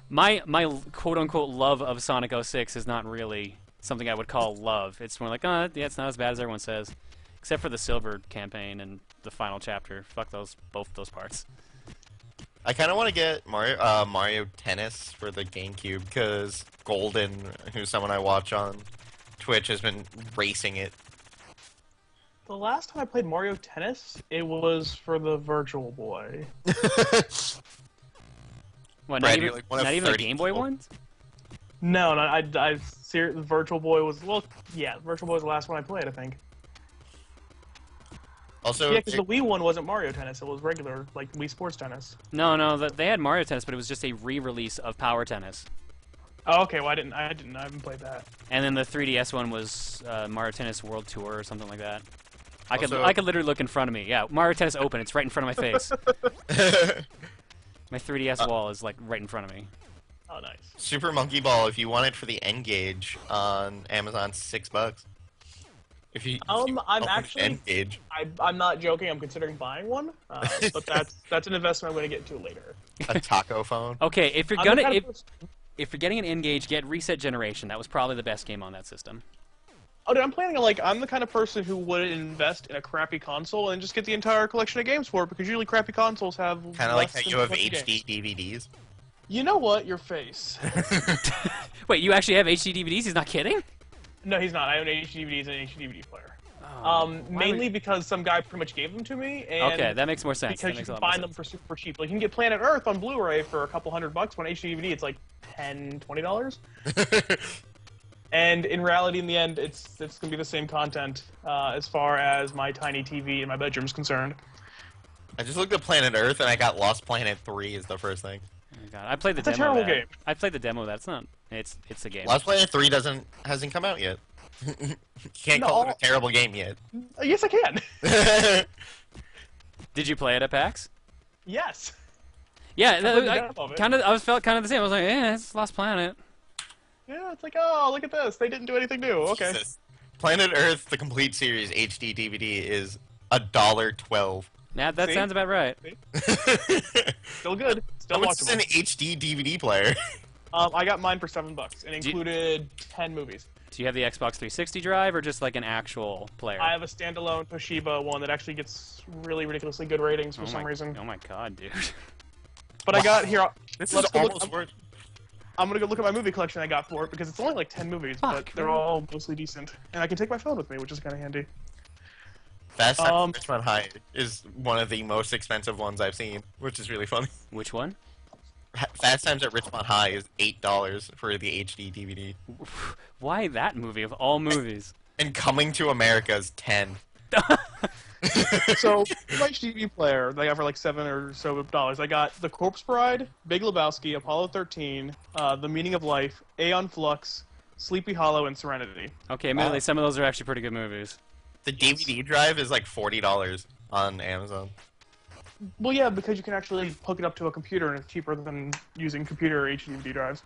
My quote unquote love of Sonic 06 is not really something I would call love. It's more like, oh, yeah, it's not as bad as everyone says, except for the Silver campaign and the final chapter. Fuck both those parts. I kind of want to get Mario Tennis for the GameCube because Golden, who's someone I watch on Twitch, has been racing it. The last time I played Mario Tennis, it was for the Virtual Boy. What? Brad, Not even the Game Boy ones? No, the Virtual Boy was Virtual Boy was the last one I played, I think. Also, yeah, because the Wii one wasn't Mario Tennis; it was regular, like Wii Sports Tennis. No, they had Mario Tennis, but it was just a re-release of Power Tennis. Oh, okay. Well, I haven't played that. And then the 3DS one was Mario Tennis World Tour or something like that. I could literally look in front of me. Yeah, Mario Tennis Open. It's right in front of my face. My 3DS wall is like right in front of me. Oh, nice. Super Monkey Ball, if you want it for the N-Gage on Amazon, $6. If you I'm actually N-Gage. I'm not joking. I'm considering buying one, but that's an investment I'm going to get to later. A taco phone. Okay, if you're getting an N-Gage, get Reset Generation. That was probably the best game on that system. Oh, dude, I'm planning on, I'm the kind of person who would invest in a crappy console and just get the entire collection of games for it, because usually crappy consoles have kind of like how you have 20 HD games. DVDs. You know what? Your face. Wait, you actually have HD DVDs? He's not kidding? No, he's not. I own HD DVDs and an HD DVD player. Oh, mainly because some guy pretty much gave them to me. And okay, that makes more sense. Because you can find them for super cheap. Like, you can get Planet Earth on Blu-ray for a couple $100. When HD DVD, it's like $10, $20. And in reality, in the end, it's going to be the same content as far as my tiny TV in my bedroom is concerned. I just looked at Planet Earth and I got Lost Planet 3 is the first thing. Oh God, I played the It's demo. a terrible game. I played the demo. That's not. It's a game. Lost Planet 3 hasn't come out yet. You can't call it a terrible game yet. Yes, I can. Did you play it at PAX? Yes. Yeah, I felt kind of the same. I was like, yeah, it's Lost Planet. Yeah, it's like, oh, look at this. They didn't do anything new. Okay. Jesus. Planet Earth, the complete series HD DVD is $1.12. Yeah, that sounds about right. Still good. Still How much is watchable. an HD DVD player? I got mine for $7 and included 10 movies. Do you have the Xbox 360 drive or just like an actual player? I have a standalone Toshiba one that actually gets really ridiculously good ratings for some reason. Oh my God, dude. But I got here. This is almost worth. I'm gonna go look at my movie collection I got for it because it's only like 10 movies, but they're all mostly decent, and I can take my phone with me, which is kind of handy. Fast Times at Ridgemont High is one of the most expensive ones I've seen, which is really funny. Which one? Fast Times at Ridgemont High is $8 for the HD DVD. Why that movie of all movies? And Coming to America is $10. So, my HD player that I got for like $7 or so, I got The Corpse Bride, Big Lebowski, Apollo 13, The Meaning of Life, Aeon Flux, Sleepy Hollow, and Serenity. Okay, admittedly, some of those are actually pretty good movies. The DVD drive is like $40 on Amazon. Well, yeah, because you can actually hook it up to a computer, and it's cheaper than using computer HD drives.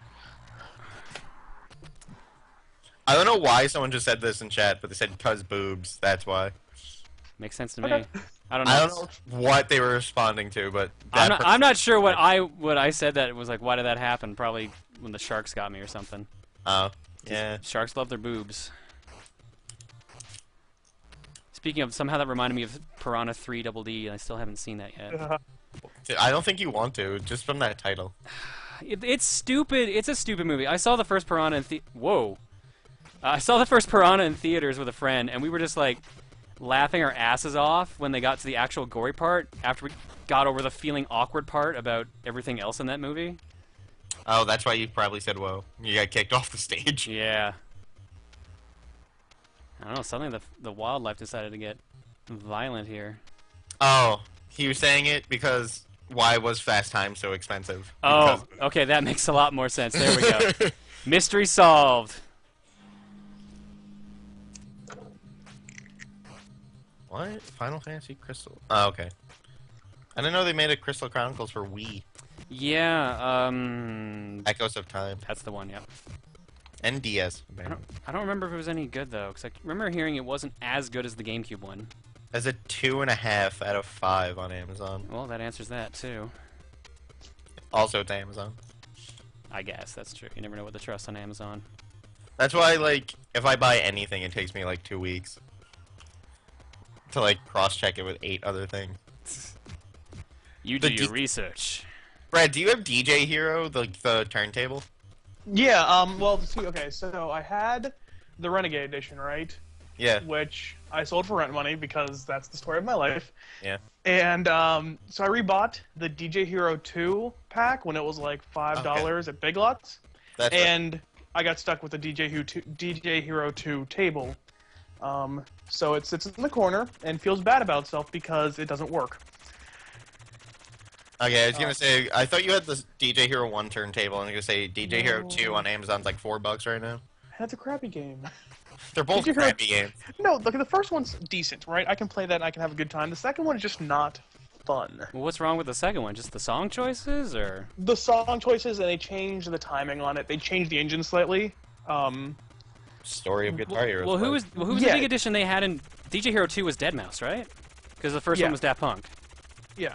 I don't know why someone just said this in chat, but they said "cuz boobs." That's why. Makes sense to Okay. me. I don't know. I don't know what they were responding to, but I'm not sure what I said that it was like. Why did that happen? Probably when the sharks got me or something. Oh, yeah. Sharks love their boobs. Speaking of, somehow that reminded me of Piranha 3 Double D, and I still haven't seen that yet. I don't think you want to, just from that title. It's stupid. It's a stupid movie. I saw the first Piranha in I saw the first Piranha in theaters with a friend, and we were just like laughing our asses off when they got to the actual gory part after we got over the feeling awkward part about everything else in that movie. Oh, that's why you probably said whoa. You got kicked off the stage. Yeah. I don't know, suddenly the wildlife decided to get violent here. Oh, he was saying it because why was Fast Time so expensive? Oh, okay, that makes a lot more sense. There we go. Mystery solved. What? Final Fantasy Crystal? Oh, okay. I didn't know they made a Crystal Chronicles for Wii. Yeah, Echoes of Time. that's the one, yep. And DS. I don't remember if it was any good, though, because I remember hearing it wasn't as good as the GameCube one. As a 2.5 out of 5 on Amazon. Well, that answers that, too. Also, it's Amazon. I guess that's true. You never know what to trust on Amazon. That's why, like, if I buy anything, it takes me like 2 weeks to like cross-check it with 8 other things. You do your research. Brad, do you have DJ Hero, the turntable? Yeah. Well, see, okay. So I had the Renegade Edition, right? Yeah. Which I sold for rent money because that's the story of my life. Yeah. And so I rebought the DJ Hero 2 pack when it was like $5 at Big Lots. That's and I got stuck with the DJ Hero 2 table. So it sits in the corner and feels bad about itself because it doesn't work. Okay, I was gonna say, I thought you had the DJ Hero 1 turntable, and I was gonna say DJ Hero 2 on Amazon's like $4 right now. That's a crappy game. They're both DJ Hero- crappy games. No, look, the first one's decent, right? I can play that and I can have a good time. The second one is just not fun. Well, what's wrong with the second one? Just the song choices, or? The song choices, and they changed the timing on it. They changed the engine slightly. Story of Guitar Hero. Well, who was the big addition they had in DJ Hero 2 was Deadmau5, right? Because the first one was Daft Punk. Yeah.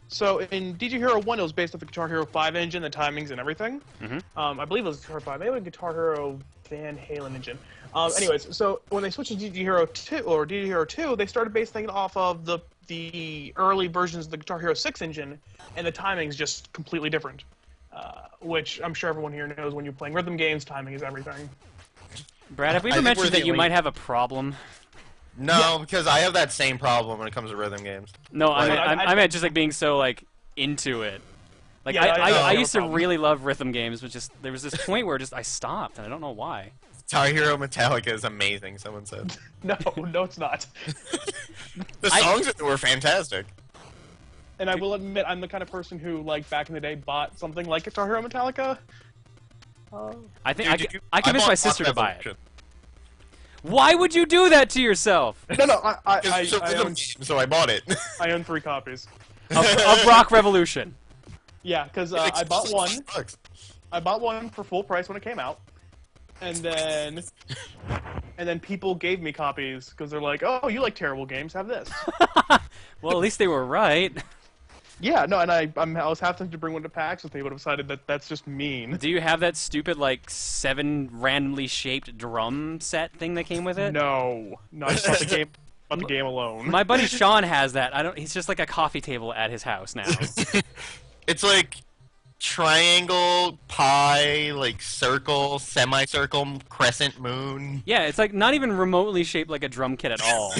So in DJ Hero 1, it was based off the Guitar Hero 5 engine, the timings and everything. I believe it was Guitar 5. Maybe it was Guitar Hero Van Halen engine. Anyways, so when they switched to DJ Hero 2 or DJ Hero 2, they started basing it off of the early versions of the Guitar Hero 6 engine, and the timing's just completely different. Which I'm sure everyone here knows when you're playing rhythm games, timing is everything. Brad, have we ever mentioned that you might have a problem? No, because I have that same problem when it comes to rhythm games. No, I meant just like being so like into it. Like I used to really love rhythm games, but just there was this point where just I stopped, and I don't know why. Guitar Hero Metallica is amazing, someone said. No, it's not. The songs were fantastic. And I will admit, I'm the kind of person who, like, back in the day, bought something like Guitar Hero Metallica. I think I convinced my sister to buy it. Why would you do that to yourself? No, so I bought it. I own 3 copies. of Rock Revolution. Yeah, because I bought one. I bought one for full price when it came out, and then people gave me copies because they're like, "Oh, you like terrible games? Have this." Well, at least they were right. Yeah, no, and I was having to bring one to PAX, but they would have decided that that's just mean. Do you have that stupid, like, 7 randomly shaped drum set thing that came with it? No, not the game. Not the game alone. My buddy Sean has that. He's just like a coffee table at his house now. It's like triangle, pie, like circle, semicircle, crescent moon. Yeah, it's like not even remotely shaped like a drum kit at all.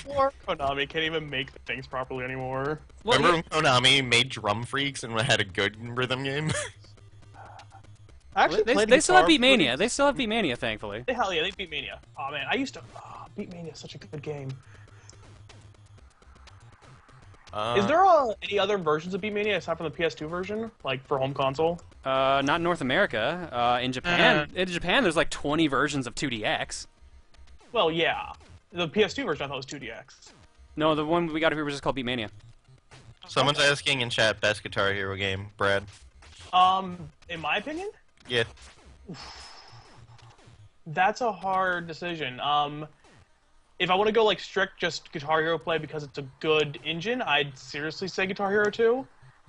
Or Konami can't even make things properly anymore. Well, Remember when Konami made Drum Freaks and had a good rhythm game? Actually, they still have Beatmania. They still have Beatmania, thankfully. Hell yeah, they beat Mania. Oh man, I used to. Beatmania is such a good game. Is there any other versions of Beatmania aside from the PS2 version, like for home console? Not in North America. In Japan, there's like 20 versions of 2DX. Well, yeah, the PS2 version I thought was 2DX. No, the one we got here was just called Beatmania. Someone's asking in chat, best Guitar Hero game, Brad. In my opinion, Yeah. that's a hard decision. If I want to go like strict just Guitar Hero play because it's a good engine, I'd seriously say Guitar Hero 2,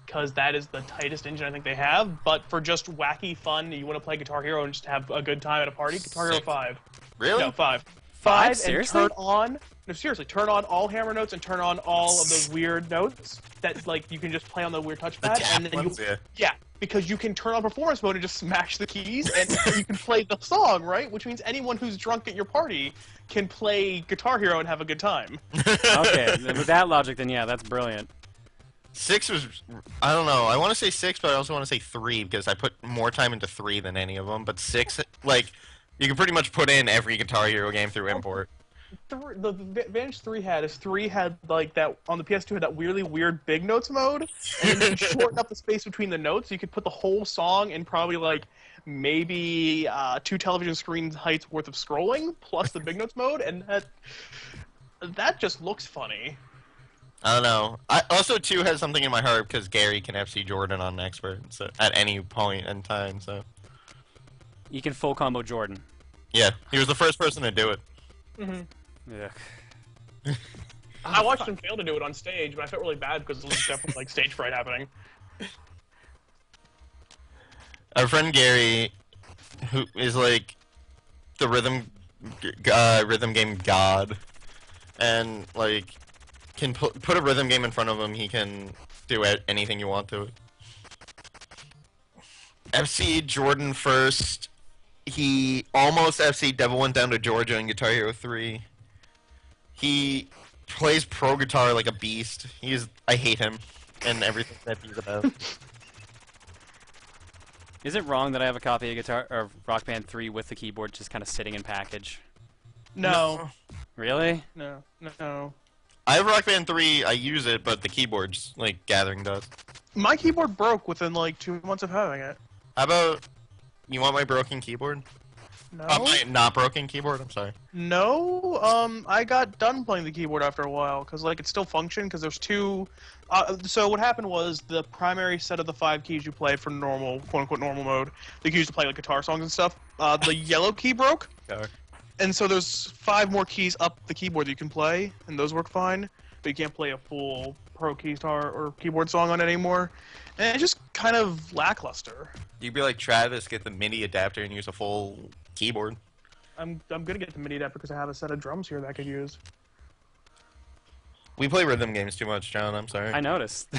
because that is the tightest engine I think they have. But for just wacky fun, you want to play Guitar Hero and just have a good time at a party, Guitar Hero 5. Really? No, 5. 5? Seriously? And turn on... No, seriously, turn on all hammer notes and turn on all of those weird notes that, like, you can just play on the weird touchpad. And then ones, yeah, because you can turn on performance mode and just smash the keys, and you can play the song, right? Which means anyone who's drunk at your party can play Guitar Hero and have a good time. Okay, with that logic, then yeah, that's brilliant. 6 was, I don't know, I want to say 6, but I also want to say 3, because I put more time into 3 than any of them, but 6, like, you can pretty much put in every Guitar Hero game through import. The advantage 3 had like that on the PS2 had that weirdly weird big notes mode, and then you could shorten up the space between the notes. So you could put the whole song in probably like maybe 2 television screen heights worth of scrolling plus the big notes mode, and that just looks funny. I don't know. Also, 2 has something in my heart because Gary can FC Jordan on Expert so, at any point in time. So You can full combo Jordan. yeah, he was the first person to do it. Yeah. I watched him fail to do it on stage, but I felt really bad because it was definitely like stage fright happening. Our friend Gary, who is like the rhythm game god, and like can put a rhythm game in front of him, he can do anything you want to it. FC Jordan first. He almost FC Devil Went Down to Georgia in Guitar Hero 3. He plays pro guitar like a beast. I hate him and everything that he's about. Is it wrong that I have a copy of Guitar or Rock Band 3 with the keyboard just kind of sitting in package? No. Really? No. I have Rock Band 3, I use it, but the keyboard's like gathering dust. My keyboard broke within like 2 months of having it. How about, you want my broken keyboard? No. My not broken keyboard, I'm sorry. No, I got done playing the keyboard after a while, because, like, it still functioned, because there's two... so what happened was, the primary set of the 5 keys you play for normal, quote-unquote normal mode, the keys to play, like, guitar songs and stuff, the yellow key broke, Okay. and so there's 5 more keys up the keyboard that you can play, and those work fine, but you can't play a full pro guitar or keyboard song on it anymore, and it's just kind of lackluster. You'd be like Travis, get the MIDI adapter and use a full keyboard. I'm gonna get the MIDI adapter because I have a set of drums here that I could use. We play rhythm games too much, John, I'm sorry. I noticed.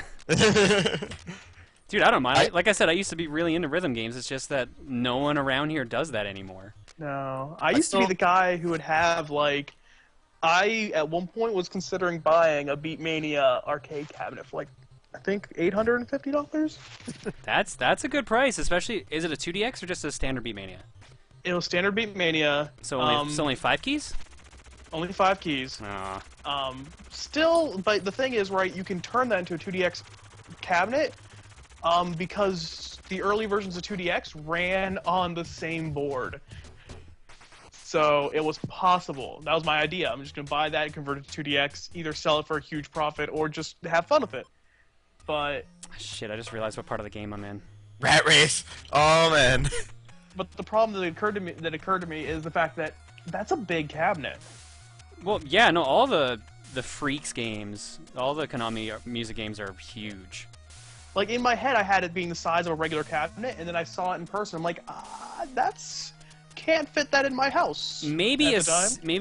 Dude, I don't mind. Like I said, I used to be really into rhythm games. It's just that no one around here does that anymore. No, I used to be the guy who would have, like, I at one point was considering buying a Beatmania arcade cabinet for, like, I think $850. That's a good price, especially. Is it a 2DX or just a standard Beatmania? It was standard Beatmania. So only 5 keys? Only 5 keys. Still, but the thing is, right, you can turn that into a 2DX cabinet, because the early versions of 2DX ran on the same board. So it was possible. That was my idea. I'm just going to buy that and convert it to 2DX, either sell it for a huge profit or just have fun with it. But... Shit, I just realized what part of the game I'm in. Rat Race! Oh, man. But the problem that occurred to me is the fact that that's a big cabinet. Well, yeah, no, all the Freaks games, all the Konami music games are huge. Like, in my head, I had it being the size of a regular cabinet, and then I saw it in person. I'm like, can't fit that in my house. Maybe if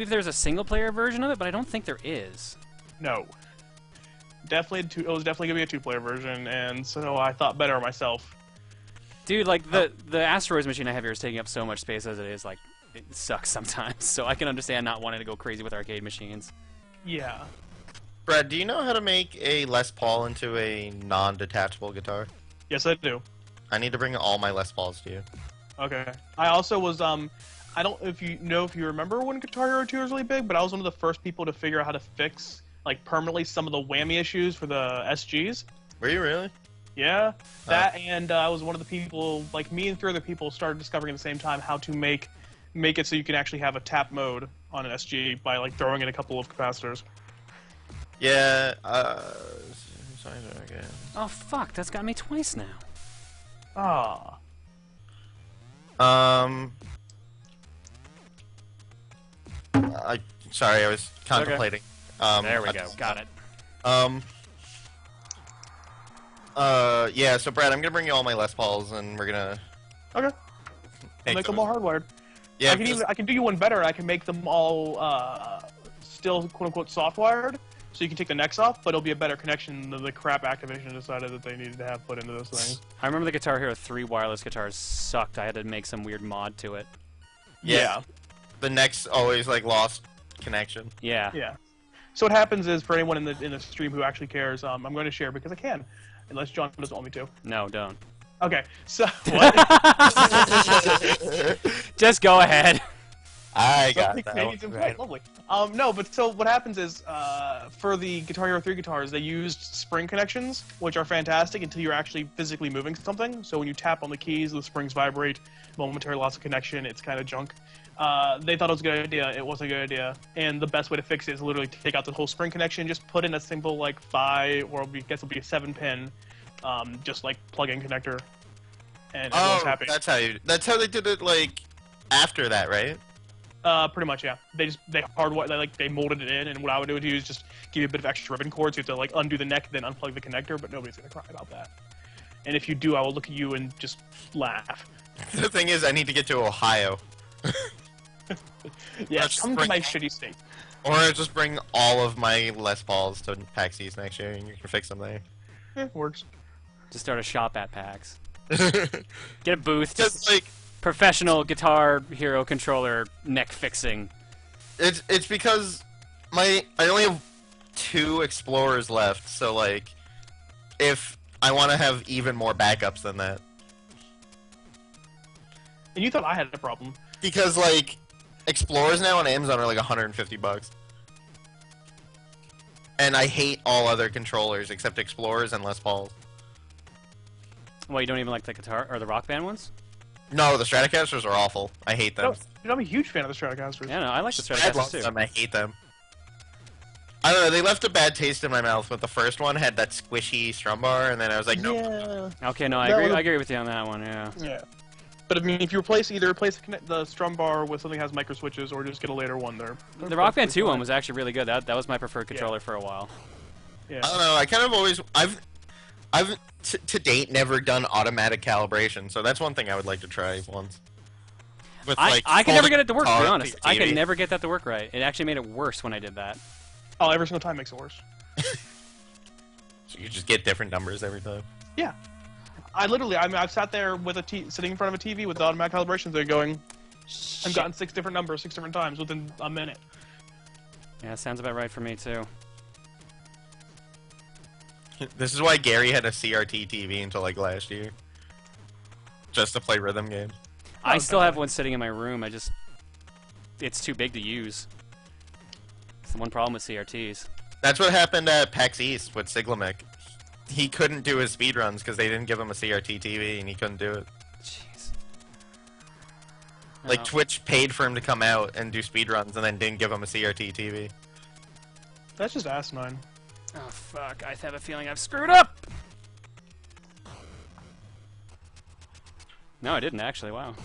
there's a single-player version of it, but I don't think there is. No. It was definitely gonna be a 2-player version, and so I thought better of myself. Dude, like, the Asteroids machine I have here is taking up so much space as it is, like, it sucks sometimes, so I can understand not wanting to go crazy with arcade machines. Yeah. Brad, do you know how to make a Les Paul into a non-detachable guitar? Yes, I do. I need to bring all my Les Pauls to you. Okay. I also was, I don't know if you remember when Guitar Hero 2 was really big, but I was one of the first people to figure out how to fix, like, permanently some of the whammy issues for the SGs. Were you really? Yeah, that and I was one of the people, like me and 3 other people started discovering at the same time how to make it so you can actually have a tap mode on an SG by, like, throwing in a couple of capacitors. Yeah, Oh, fuck, that's got me twice now. Ah. Sorry, I was contemplating. Okay. There we go, got it. Yeah, so Brad, I'm gonna bring you all my Les Pauls, and we're gonna... Okay. Make them all hardwired. Yeah, I can do you one better. I can make them all, still, quote-unquote, soft-wired, so you can take the necks off, but it'll be a better connection than the crap Activision decided that they needed to have put into those things. I remember the Guitar Hero 3 wireless guitars sucked. I had to make some weird mod to it. Yeah. The necks always, like, lost connection. Yeah. Yeah. So what happens is, for anyone in the stream who actually cares, I'm going to share because I can, unless John doesn't want me to. No, don't. Okay, so what? Just go ahead. I got that. Canadians in play. Lovely. No, but so what happens is, for the Guitar Hero 3 guitars, they used spring connections, which are fantastic until you're actually physically moving something. So when you tap on the keys, the springs vibrate, momentary loss of connection, it's kind of junk. They thought it was a good idea. It wasn't a good idea. And the best way to fix it is literally take out the whole spring connection, just put in a simple, like, 5, or I guess it'll be a 7-pin, just, like, plug-in connector. And everyone's happy. That's how they did it, like, after that, right? Pretty much, yeah. They molded it in, and what I would do is just give you a bit of extra ribbon cord, so you have to, like, undo the neck, then unplug the connector, but nobody's gonna cry about that. And if you do, I will look at you and just laugh. The thing is, I need to get to Ohio. Yeah, Let's come to bring- my shitty state. Or I just bring all of my Les Pauls to PAX East next year, and you can fix them there. Works. Just start a shop at PAX. Just Get a booth. Just like professional Guitar Hero controller neck fixing. it's because I only have 2 Explorers left, so like if I want to have even more backups than that, And you thought I had a problem. because like Explorers now on Amazon are like $150, and I hate all other controllers except Explorers and Les Pauls. Well, you don't even like the guitar or the Rock Band ones? No, the Stratocasters are awful. I hate them. No, dude, I'm a huge fan of the Stratocasters. Yeah, no, I like the I love Stratocasters too. them. I hate them. I don't know. They left a bad taste in my mouth with the first one. Had that squishy strum bar, and then I was like, nope. Yeah. Okay, no, I That agree. one- I agree with you on that one. Yeah. Yeah. But I mean, if you either replace the strum bar with something that has micro switches, or just get a later one there. The Rock Band 2 one was actually really good. That was my preferred controller for a while. Yeah. I don't know. I kind of always I've to date never done automatic calibration, so that's one thing I would like to try once. With, I could never get it to work, to be guitar, honest. I could TV. never get that to work right. It actually made it worse when I did that. Oh, every single time makes it worse. So you just get different numbers every time. Yeah. I've sat there with sitting in front of a TV with the automatic calibrations. They're going. I've gotten 6 different numbers 6 different times within a minute. Yeah, sounds about right for me too. This is why Gary had a CRT TV until like last year, just to play rhythm games. I still have one sitting in my room. It's too big to use. It's the one problem with CRTs. That's what happened at PAX East with Siglamic. He couldn't do his speedruns because they didn't give him a CRT TV, and he couldn't do it. Jeez. Like Oh. Twitch paid for him to come out and do speedruns, and then didn't give him a CRT TV. That's just asinine. Oh fuck! I have a feeling I've screwed up. No, I didn't actually. Wow.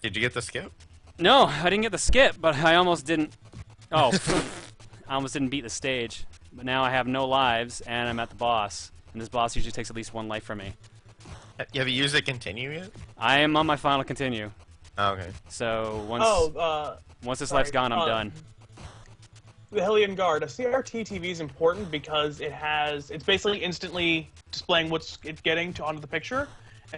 Did you get the skip? No, I didn't get the skip, but I almost didn't. Oh, I almost didn't beat the stage. But now I have no lives, and I'm at the boss. And this boss usually takes at least 1 life from me. Have you used it continue yet? I am on my final continue. Oh, okay. So once once this sorry, life's gone, I'm done. The Hellion Guard. A CRT TV is important because it's basically instantly displaying what's it's getting onto the picture.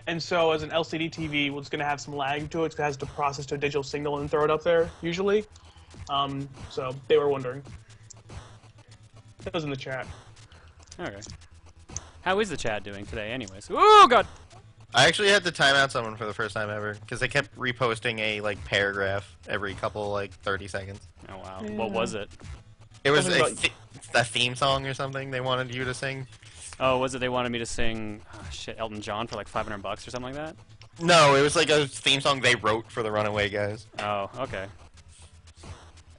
And so as an LCD TV, it's going to have some lag to it because it has to process to a digital signal and throw it up there, usually. So they were wondering. That was in the chat. Okay. How is the chat doing today, anyways? Oh god. I actually had to time out someone for the first time ever because they kept reposting a like paragraph every couple 30 seconds. Oh wow. What was it? It was Something a theme song or something they wanted you to sing. Oh, was it they wanted me to sing Elton John for like $500 or something like that? No, it was like a theme song they wrote for the Runaway Guys. Oh, okay.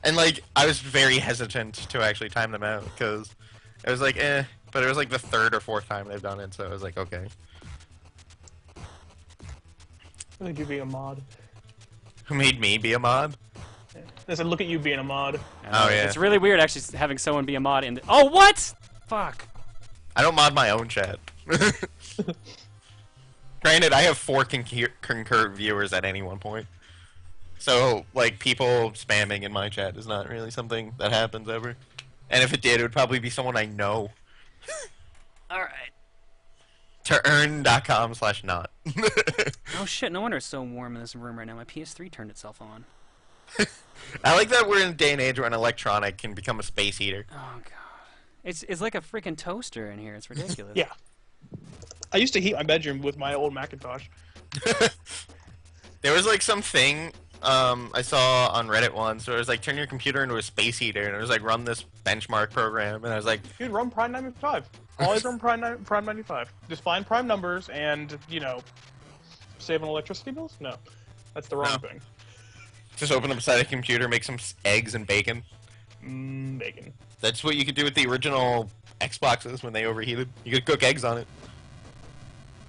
And like I was very hesitant to actually time them out because it was like but it was like the 3rd or 4th time they've done it, so I was like, okay. I think you'd be a mod. Who made me be a mod? They said, look at you being a mod. Oh, yeah. It's really weird actually having someone be a mod in the— Oh, what? Fuck. I don't mod my own chat. Granted, I have 4 concurrent viewers at any one point. So, like, people spamming in my chat is not really something that happens ever. And if it did, it would probably be someone I know. Alright. Turn.com/not. Oh shit, no wonder it's so warm in this room right now. My PS3 turned itself on. I like that we're in a day and age where an electronic can become a space heater. Oh god. It's like a freaking toaster in here. It's ridiculous. Yeah. I used to heat my bedroom with my old Macintosh. There was like something I saw on Reddit once where it was like turn your computer into a space heater, and it was like run this benchmark program, and I was like, Dude, run Prime 95. Always run Prime 95. Just find prime numbers and, save on electricity bills? No. That's the wrong No. thing. just open up a side of the computer, make some eggs and bacon. Bacon. That's what you could do with the original Xboxes when they overheated. You could cook eggs on it.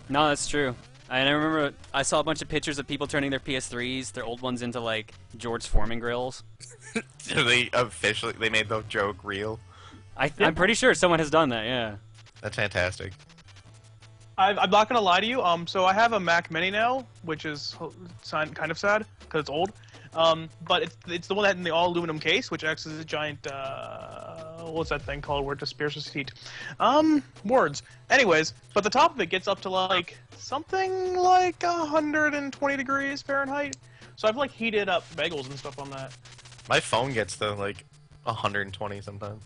No, that's true. And I remember I saw a bunch of pictures of people turning their PS3s, their old ones, into like George Foreman grills. So they made the joke real. I'm pretty sure someone has done that. Yeah. That's fantastic. I'm not gonna lie to you. So I have a Mac Mini now, which is kind of sad because it's old. But it's the one that in the all aluminum case, which acts as a giant what's that thing called where it disperses heat? Words. Anyways, but the top of it gets up to like something like 120 degrees Fahrenheit. So I've like heated up bagels and stuff on that. My phone gets to like 120 sometimes.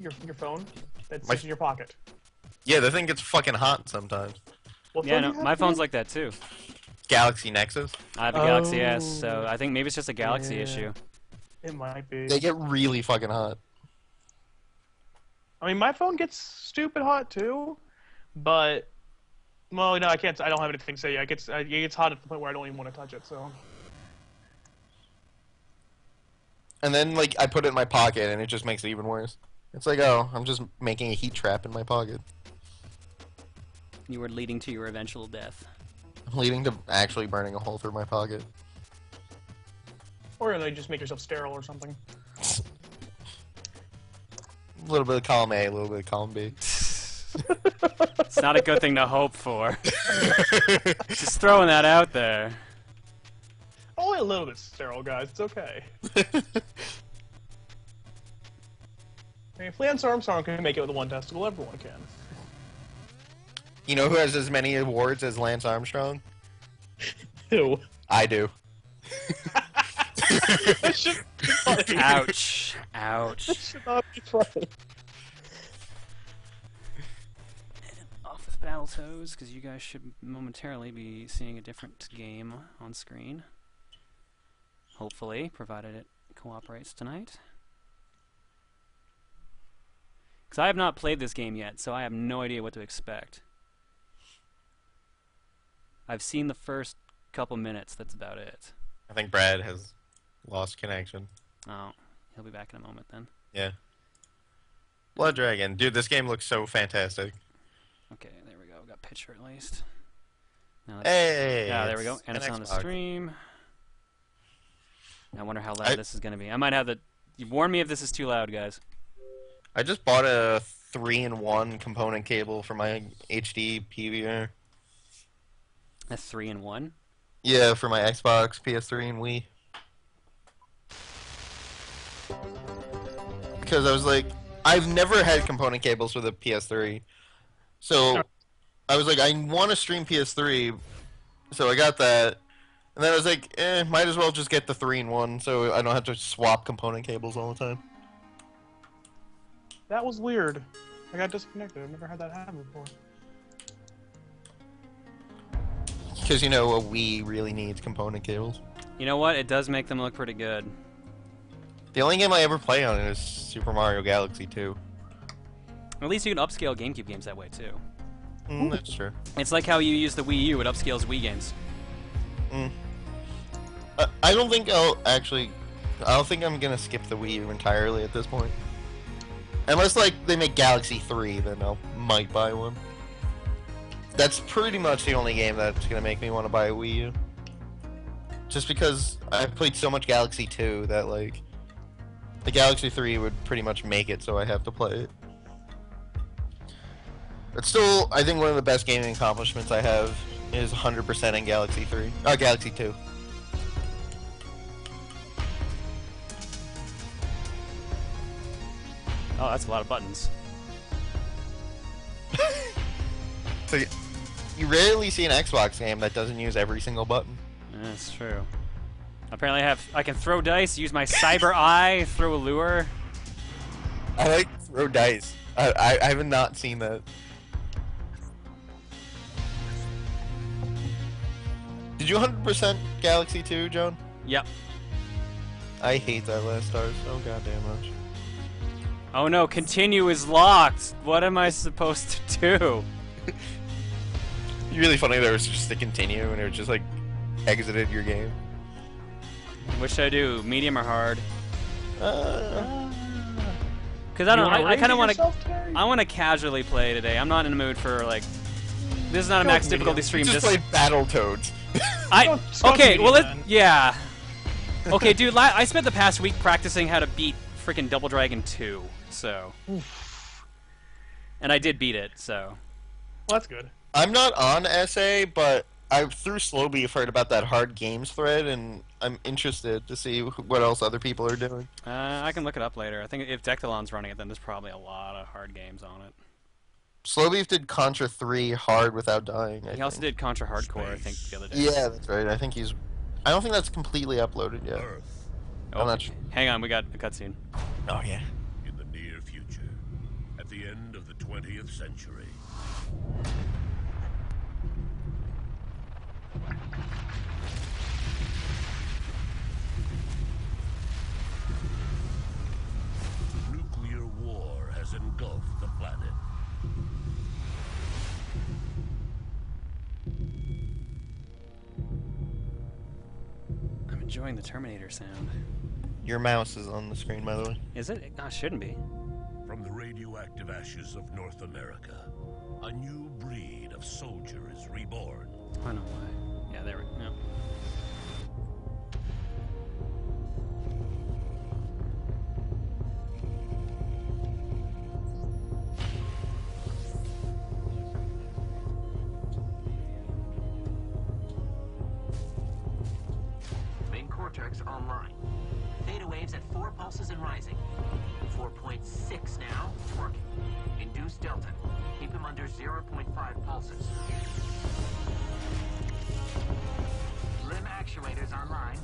Your phone that's My- in your pocket. Yeah, the thing gets fucking hot sometimes. What Yeah, phone no, do you my have, phone's man? like that too. Galaxy Nexus. I have a Galaxy S, Oh. so I think maybe it's just a Galaxy Yeah. issue. It might be. They get really fucking hot. I mean, my phone gets stupid hot too, but well, no, I can't. I don't have anything to say. It gets hot at the point where I don't even want to touch it. So And then like I put it in my pocket and it just makes it even worse. It's like, oh, I'm just making a heat trap in my pocket. You were leading to your eventual death. Leading to actually burning a hole through my pocket. or like just make yourself sterile or something. A little bit of column A, a little bit of column B. It's not a good thing to hope for. Just throwing that out there. Only a little bit sterile, guys. It's okay. I mean, if Lance Armstrong can make it with one testicle, everyone can. You know who has as many awards as Lance Armstrong? Ew. I do. That should be funny. Ouch. That Ouch. should not be funny. Off with Battletoads, because you guys should momentarily be seeing a different game on screen. Hopefully, provided it cooperates tonight. Because I have not played this game yet, so I have no idea what to expect. I've seen the first couple minutes, that's about it. I think Brad has lost connection. Oh, he'll be back in a moment then. Yeah. Blood Dragon. Dude, this game looks so fantastic. Okay, there we go. We got picture at least. Now let's- Hey! yeah, there we go. And an it's on the Xbox. stream. I wonder how loud I- this is going to be. I might have the... You warn me if this is too loud, guys. I just bought a 3-in-1 component cable for my HD PVR. A 3-in-1? Yeah, for my Xbox, PS3, and Wii. Because I was like, I've never had component cables for the PS3. So, I was like, I want to stream PS3, so I got that. And then I was like, might as well just get the 3-in-1 so I don't have to swap component cables all the time. That was weird. I got disconnected. I've never had that happen before. Because, you know, a Wii really needs component cables. You know what? It does make them look pretty good. The only game I ever play on it is Super Mario Galaxy 2. At least you can upscale GameCube games that way, too. That's true. It's like how you use the Wii U, it upscales Wii games. I don't think I don't think I'm gonna skip the Wii U entirely at this point. Unless, like, they make Galaxy 3, then I might buy one. That's pretty much the only game that's gonna make me want to buy a Wii U. Just because I've played so much Galaxy 2 that, like, the Galaxy 3 would pretty much make it, so I have to play it. But still, I think one of the best gaming accomplishments I have is 100% in Galaxy 3. Galaxy 2. Oh, that's a lot of buttons. So you rarely see an Xbox game that doesn't use every single button. That's true. Apparently I can throw dice, use my cyber eye, throw a lure. I like throw dice. I have not seen that. Did you 100% Galaxy 2, Joan? Yep. I hate that last star so goddamn much. Oh no, continue is locked. What am I supposed to do? It's really funny there was just a continue and it was just like exited your game. What should I do? Medium or hard? Uh, Because I don't. I kind of want to. to. I want to casually play today. I'm not in the mood for like. This is not a Go max medium. difficulty stream. just played Battletoads. Go Okay. Well, medium, then. yeah. Okay, dude. I spent the past week practicing how to beat freaking Double Dragon 2. So. And I did beat it, so. Well, that's good. I'm not on SA, but I through Slowbeef heard about that hard games thread, and I'm interested to see what else other people are doing. I can look it up later. I think if Dectalon's running it, then there's probably a lot of hard games on it. Slowbeef did Contra 3 hard without dying. He also did Contra Hardcore, I think, the other day. Yeah, that's right. I think he's. I don't think that's completely uploaded yet. Oh, I'm not sure. hang on, we got a cutscene. Oh yeah. In the near future, at the end of the 20th century. Nuclear war has engulfed the planet. I'm enjoying the Terminator sound. Your mouse is on the screen, by the way. Is it? No, it shouldn't be. From the radioactive ashes of North America, a new breed of soldier is reborn. I know why. Yeah, there we go. Main cortex online. Theta waves at 4 pulses and rising. 4.6 now. It's working. Induce delta. Keep him under 0.5 pulses. Limb actuators online.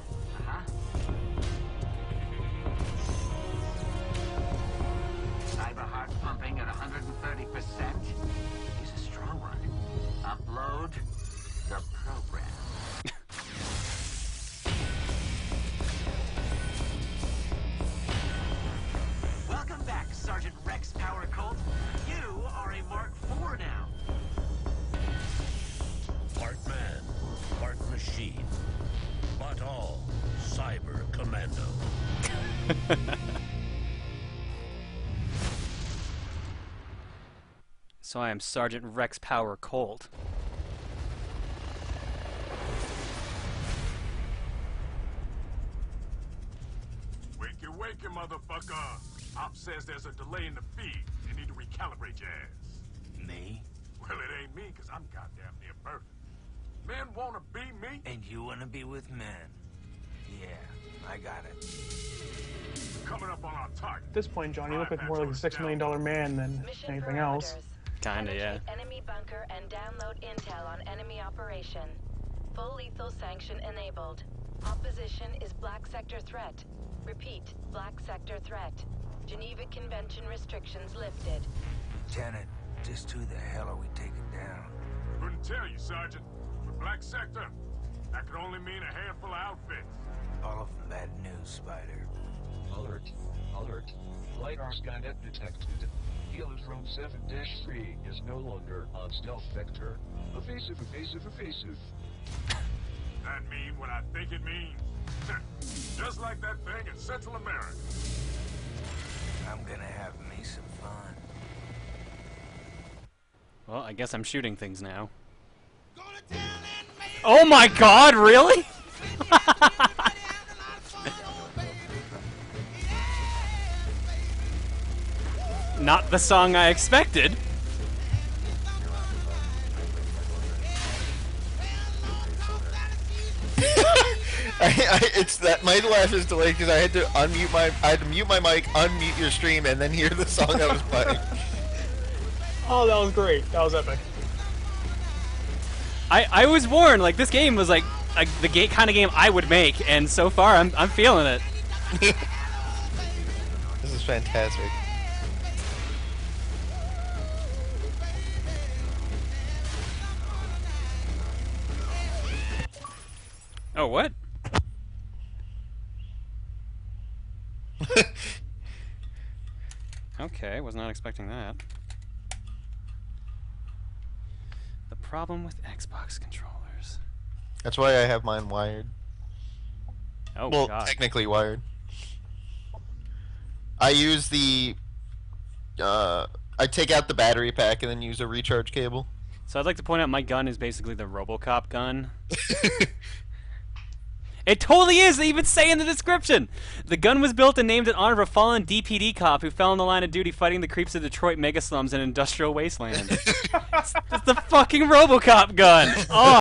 Cyber heart pumping at 130%. He's a strong one. Upload the program. Welcome back, Sergeant Rex Power Colt. You are a Mark IV now. Part man, part machine, but all cyber commando. So I am Sergeant Rex Power Colt. Wake you, motherfucker! Op says there's a delay in the feed. You need to recalibrate your ass. Me? Well, it ain't me, because I'm goddamn near perfect. Men want to be me? And you want to be with men? Yeah, I got it. Coming up on our target. At this point, John, you look like more like a $6 million man than Mission anything else. parameters. Kinda, yeah. Penetrate enemy bunker and download intel on enemy operation. Full lethal sanction enabled. Opposition is Black Sector threat. Repeat, Black Sector threat. Geneva Convention restrictions lifted. Lieutenant, just who the hell are we taking down? Couldn't tell you, Sergeant. For Black Sector, that could only mean a handful of outfits. All of them bad news, Spider. Alert. Alert. LiDAR Skynet detected. Heliotrone 7-3 is no longer on stealth vector. Evasive, evasive, evasive. That mean what I think it means. Just like that thing in Central America. I'm gonna have me some fun. Well, I guess I'm shooting things now. Oh my god, really? Not the song I expected. It's that my laugh is delayed because I had to mute my mic, unmute your stream, and then hear the song I was playing. Oh, that was great. That was epic. I was warned, like, this game was like the kind of game I would make, and so far I'm feeling it. This is fantastic. Oh, what? Okay, was not expecting that. The problem with Xbox controllers. That's why I have mine wired. Oh, Well, God. technically wired. I use the. I take out the battery pack and then use a recharge cable. So I'd like to point out my gun is basically the RoboCop gun. It totally is. They even say in the description. The gun was built and named in honor of a fallen DPD cop who fell in the line of duty fighting the creeps of Detroit megaslums and industrial wasteland. It's the fucking RoboCop gun. Oh.